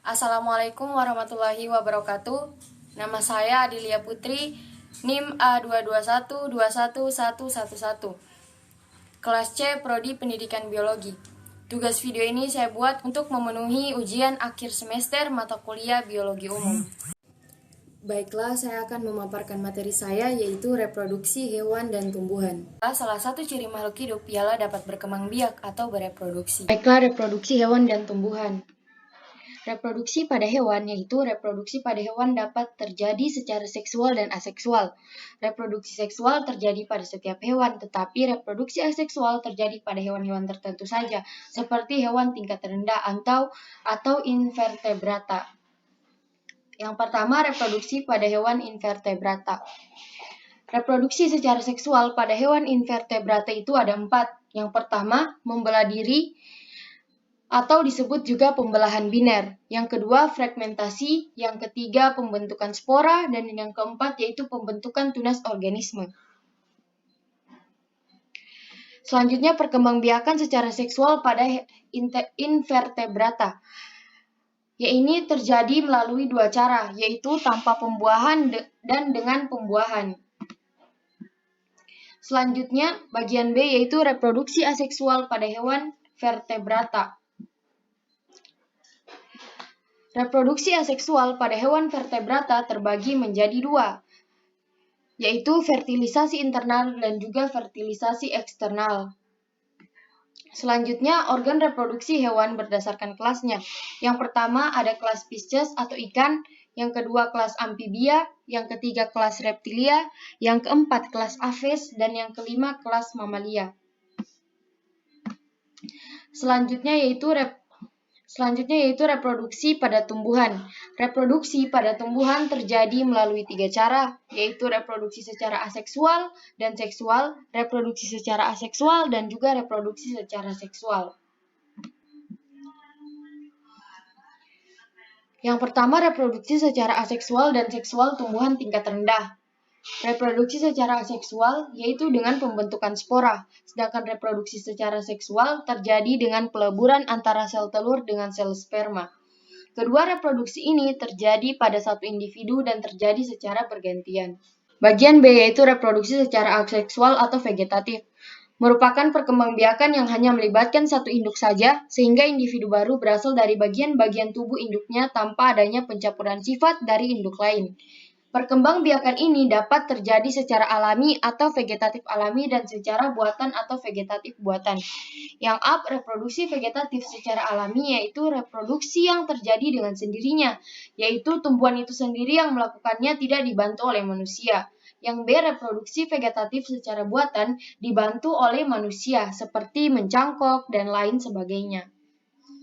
Assalamualaikum warahmatullahi wabarakatuh. Nama saya Adilia Putri, NIM A22121111. Kelas C, Prodi Pendidikan Biologi. Tugas video ini saya buat untuk memenuhi ujian akhir semester mata kuliah Biologi Umum. Baiklah, saya akan memaparkan materi saya, yaitu reproduksi hewan dan tumbuhan. Salah satu ciri makhluk hidup ialah dapat berkembang biak atau bereproduksi. Baiklah, reproduksi hewan dan tumbuhan. Reproduksi pada hewan, yaitu reproduksi pada hewan dapat terjadi secara seksual dan aseksual. Reproduksi seksual terjadi pada setiap hewan, tetapi reproduksi aseksual terjadi pada hewan-hewan tertentu saja, seperti hewan tingkat rendah atau invertebrata. Yang pertama, reproduksi pada hewan invertebrata. Reproduksi secara seksual pada hewan invertebrata itu ada 4. Yang pertama, membelah diri, atau disebut juga pembelahan biner. Yang kedua, fragmentasi. Yang ketiga, pembentukan spora. Dan yang keempat, yaitu pembentukan tunas organisme. Selanjutnya, perkembangbiakan secara seksual pada invertebrata. Ini terjadi melalui 2 cara, yaitu tanpa pembuahan dan dengan pembuahan. Selanjutnya, bagian B, yaitu reproduksi aseksual pada hewan vertebrata. Reproduksi aseksual pada hewan vertebrata terbagi menjadi 2, yaitu fertilisasi internal dan juga fertilisasi eksternal. Selanjutnya, organ reproduksi hewan berdasarkan kelasnya. Yang pertama ada kelas Pisces atau ikan, yang kedua kelas amfibia, yang ketiga kelas reptilia, yang keempat kelas aves, dan yang kelima kelas mamalia. Selanjutnya yaitu reproduksi pada tumbuhan. Reproduksi pada tumbuhan terjadi melalui 3 cara, yaitu reproduksi secara aseksual dan seksual, reproduksi secara aseksual, dan juga reproduksi secara seksual. Yang pertama, reproduksi secara aseksual dan seksual tumbuhan tingkat rendah. Reproduksi secara aseksual yaitu dengan pembentukan spora, sedangkan reproduksi secara seksual terjadi dengan peleburan antara sel telur dengan sel sperma. Kedua reproduksi ini terjadi pada satu individu dan terjadi secara bergantian. Bagian B yaitu reproduksi secara aseksual atau vegetatif, merupakan perkembangbiakan yang hanya melibatkan satu induk saja, sehingga individu baru berasal dari bagian-bagian tubuh induknya tanpa adanya pencampuran sifat dari induk lain. Perkembangbiakan ini dapat terjadi secara alami atau vegetatif alami dan secara buatan atau vegetatif buatan. Yang A, reproduksi vegetatif secara alami, yaitu reproduksi yang terjadi dengan sendirinya, yaitu tumbuhan itu sendiri yang melakukannya tidak dibantu oleh manusia. Yang B, reproduksi vegetatif secara buatan dibantu oleh manusia, seperti mencangkok dan lain sebagainya.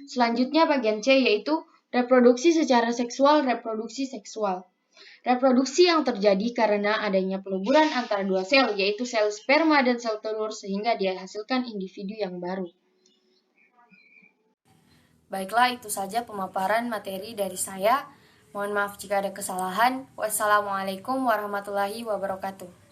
Selanjutnya bagian C, yaitu reproduksi secara seksual, reproduksi seksual. Reproduksi yang terjadi karena adanya peleburan antara 2 sel, yaitu sel sperma dan sel telur, sehingga dihasilkan individu yang baru. Baiklah, itu saja pemaparan materi dari saya. Mohon maaf jika ada kesalahan. Wassalamualaikum warahmatullahi wabarakatuh.